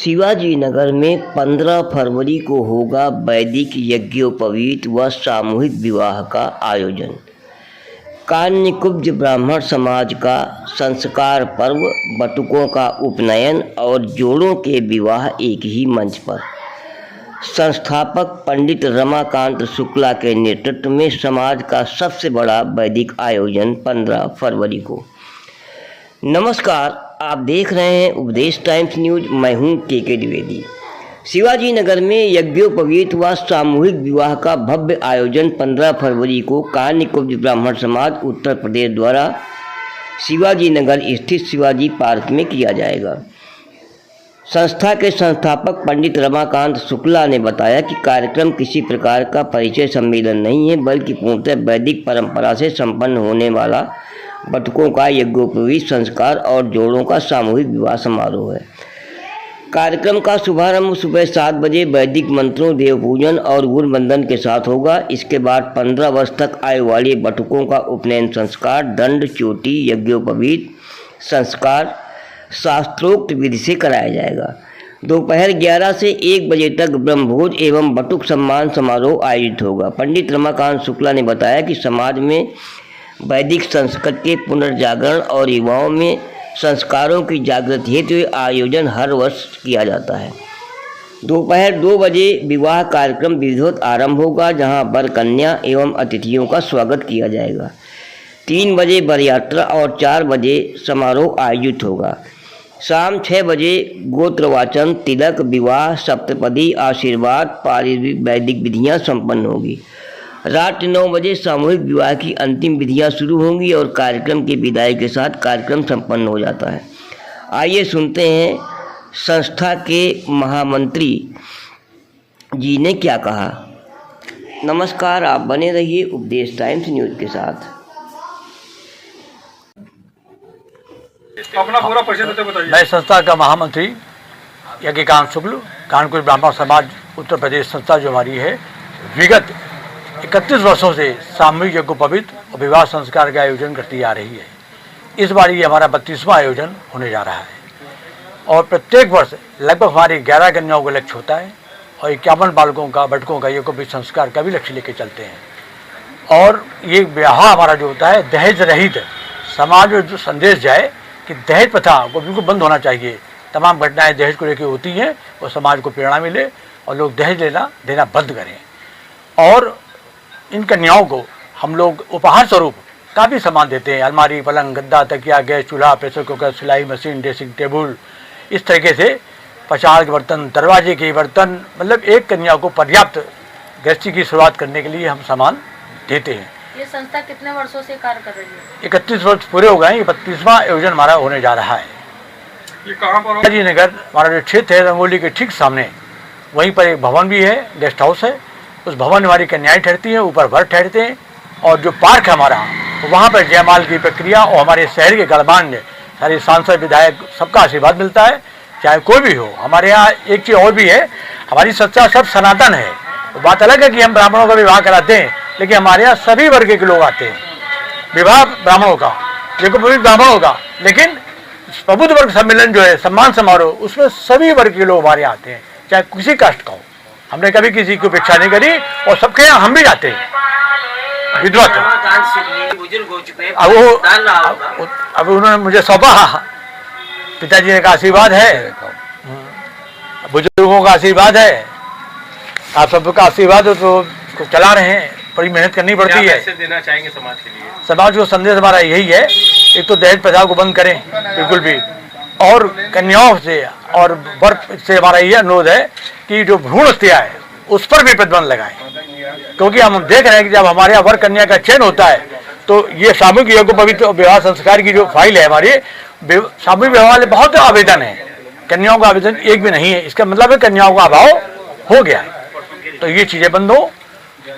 शिवाजी नगर में 15 फरवरी को होगा वैदिक यज्ञोपवीत व सामूहिक विवाह का आयोजन। कान्यकुब्ज ब्राह्मण समाज का संस्कार पर्व, बटुकों का उपनयन और जोड़ों के विवाह एक ही मंच पर। संस्थापक पंडित रमाकांत शुक्ला के नेतृत्व में समाज का सबसे बड़ा वैदिक आयोजन 15 फरवरी को। नमस्कार, आप देख रहे हैं उपदेश टाइम्स न्यूज। मैं हूं के द्विवेदी। शिवाजी नगर में यज्ञोपवीत व सामूहिक विवाह का भव्य आयोजन 15 फरवरी को कान्यकुब्ज ब्राह्मण समाज उत्तर प्रदेश द्वारा शिवाजी नगर स्थित शिवाजी पार्क में किया जाएगा। संस्था के संस्थापक पंडित रमाकांत शुक्ला ने बताया कि कार्यक्रम किसी प्रकार का परिचय सम्मेलन नहीं है, बल्कि पूर्णतः वैदिक परंपरा से संपन्न होने वाला बटुकों का यज्ञोपवीत संस्कार और जोड़ों का सामूहिक विवाह समारोह है। कार्यक्रम का शुभारंभ सुबह 7 बजे वैदिक मंत्रों, देव पूजन और गुण बंधन के साथ होगा। इसके बाद 15 वर्ष तक आयु वाले बटुकों का उपनयन संस्कार, दंड, चोटी, यज्ञोपवीत संस्कार शास्त्रोक्त विधि से कराया जाएगा। दोपहर 11 से 1 बजे तक ब्रह्मभोज एवं बटुक सम्मान समारोह आयोजित होगा। पंडित रमाकांत शुक्ला ने बताया कि समाज में वैदिक संस्कृति के पुनर्जागरण और युवाओं में संस्कारों की जागृति हेतु आयोजन हर वर्ष किया जाता है। दोपहर 2 बजे विवाह कार्यक्रम विधिवत आरंभ होगा, जहां वर कन्या एवं अतिथियों का स्वागत किया जाएगा। 3 बजे वर यात्रा और 4 बजे समारोह आयोजित होगा। शाम 6 बजे गोत्रवाचन, तिलक, विवाह, सप्तपदी, आशीर्वाद, पारिवारिक वैदिक विधियां संपन्न होगी। रात 9 बजे सामूहिक विवाह की अंतिम विधियां शुरू होंगी और कार्यक्रम की विदाई के साथ कार्यक्रम संपन्न हो जाता है। आइए सुनते हैं संस्था के महामंत्री जी ने क्या कहा। नमस्कार, आप बने रहिए उपदेश टाइम्स न्यूज के साथ। अपना पूरा परिचय देते बताइए। मैं संस्था का महामंत्री यज्ञकांत शुक्ल, कानकुब्ज ब्राह्मण समाज उत्तर प्रदेश संस्था जो हमारी है, विगत 31 वर्षों से सामूहिक यज्ञोपवीत और विवाह संस्कार का आयोजन करती आ रही है। इस बार ये हमारा 32वां आयोजन होने जा रहा है और प्रत्येक वर्ष लगभग हमारी 11 कन्याओं का लक्ष्य होता है और 51 बालकों का, बटकों का यज्ञोपवीत संस्कार का भी लक्ष्य लेकर चलते हैं। और ये विवाह हमारा जो होता है दहेज रहित, समाज में जो संदेश जाए कि दहेज प्रथा को बिल्कुल बंद होना चाहिए। तमाम घटनाएं दहेज को लेकर होती हैं और समाज को प्रेरणा मिले और लोग दहेज देना बंद करें। और इन कन्याओं को हम लोग उपहार स्वरूप काफ़ी सामान देते हैं। अलमारी, पलंग, गद्दा, तकिया, गैस चूल्हा, प्रेशर कुकर, सिलाई मशीन, ड्रेसिंग टेबल, इस तरीके से 50 के बर्तन, दरवाजे के बर्तन, मतलब एक कन्या को पर्याप्त गृहस्थी की शुरुआत करने के लिए हम सामान देते हैं। ये संस्था कितने वर्षों से कार्य कर रही है? 31 वर्ष पूरे हो गए। ये 32वां आयोजन हमारा होने जा रहा है। ये कहाँ पर? शिवाजी नगर हमारा जो क्षेत्र है, रंगोली के ठीक सामने, वहीं पर एक भवन भी है, गेस्ट हाउस है। उस भवन में हमारी कन्याएं ठहरती हैं, ऊपर वर ठहरते हैं। और जो पार्क है हमारा, वहाँ पर जयमाल की प्रक्रिया और हमारे शहर के गणमान्य सारे सांसद, विधायक, सबका आशीर्वाद मिलता है, चाहे कोई भी हो। हमारे यहाँ एक चीज़ और भी है, हमारी संस्था सब सनातन है। बात अलग है कि हम ब्राह्मणों का विवाह कराते हैं, लेकिन हमारे यहाँ सभी वर्ग के लोग आते हैं। विवाह ब्राह्मणों का, यज्ञोपवीत ब्राह्मणों का, लेकिन प्रबुद्ध वर्ग सम्मेलन जो है, सम्मान समारोह, उसमें सभी वर्ग के लोग हमारे यहाँ आते हैं, चाहे किसी कास्ट का हो। हमने कभी किसी की उपेक्षा नहीं करी और सबके यहाँ हम भी जाते हैं। विद्वत अब उन्होंने मुझे सौंपा, पिताजी का आशीर्वाद है, बुजुर्गों का आशीर्वाद है, आप सबका आशीर्वाद हो तो चला रहे हैं। बड़ी मेहनत करनी पड़ती है। क्या देना चाहेंगे समाज के लिए? समाज को संदेश हमारा यही है, एक तो दहेज प्रथा को बंद करें बिल्कुल भी, और कन्याओं से और वर से हमारा यह अनुरोध है कि जो भ्रूण हत्या है उस पर भी प्रतिबंध लगाएं। क्योंकि हम देख रहे हैं कि जब हमारे यहाँ वर कन्या का चयन होता है तो ये सामूहिक यज्ञोपवीत विवाह संस्कार की जो फाइल है हमारी, सामूहिक विवाह वाले बहुत आवेदन है, कन्याओं का आवेदन एक भी नहीं है। इसका मतलब है कन्याओं का अभाव हो गया है। तो ये चीज़ें बंद हो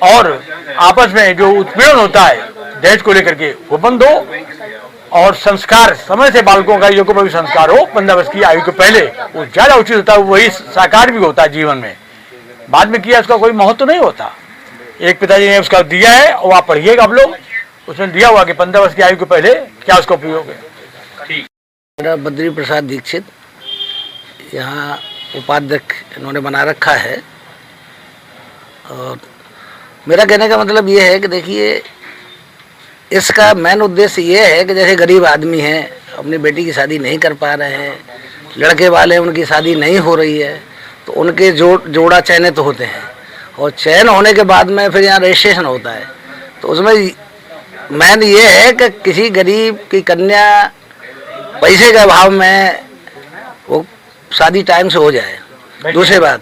और आपस में जो उत्पीड़न होता है दहेज को लेकर के वो बंद हो, और संस्कार समय से बालकों का यज्ञोपवीत संस्कार हो 15 वर्ष की आयु के पहले, वो ज़्यादा उचित होता है। वही साकार भी होता है जीवन में। बाद में किया उसका कोई महत्व नहीं होता। एक पिताजी ने उसका दिया है और आप पढ़िएगा आप लोग, उसने दिया हुआ कि 15 वर्ष की आयु के पहले क्या उसका उपयोग है। मेरा बद्री प्रसाद दीक्षित, यहाँ उपाध्यक्ष इन्होंने बना रखा है। और मेरा कहने का मतलब ये है कि देखिए, इसका मेन उद्देश्य ये है कि जैसे गरीब आदमी हैं, अपनी बेटी की शादी नहीं कर पा रहे हैं, लड़के वाले उनकी शादी नहीं हो रही है, तो उनके जोड़ा चयनित होते हैं और चयन होने के बाद में फिर यहाँ रजिस्ट्रेशन होता है। तो उसमें मेन ये है कि किसी गरीब की कन्या पैसे के अभाव में वो शादी टाइम से हो जाए। दूसरी बात,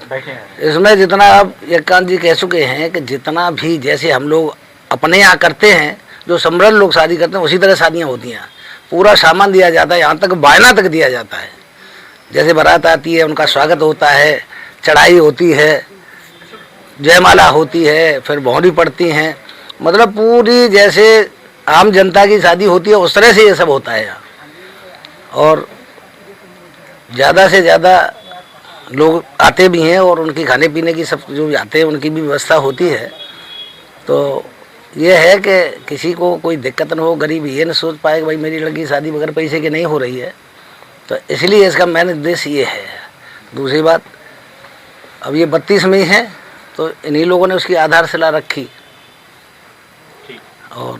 इसमें जितना अब यज्ञकांत जी कह चुके हैं कि जितना भी जैसे हम लोग अपने यहाँ करते हैं, जो समृद्ध लोग शादी करते हैं उसी तरह शादियाँ होती हैं। पूरा सामान दिया जाता है, यहाँ तक बायना तक दिया जाता है। जैसे बारात आती है, उनका स्वागत होता है, चढ़ाई होती है, जयमाला होती है, फिर भौंरी पड़ती हैं, मतलब पूरी जैसे आम जनता की शादी होती है उस तरह से ये सब होता है यहाँ। और ज़्यादा से ज़्यादा लोग आते भी हैं और उनकी खाने पीने की सब जो आते हैं उनकी भी व्यवस्था होती है। तो ये है कि किसी को कोई दिक्कत न हो, गरीब ये न सोच पाए कि भाई मेरी लड़की की शादी बगैर पैसे की नहीं हो रही है। तो इसलिए इसका मेन उद्देश्य ये है। दूसरी बात, अब ये 32 में ही है तो इन्हीं लोगों ने उसकी आधारशिला रखी और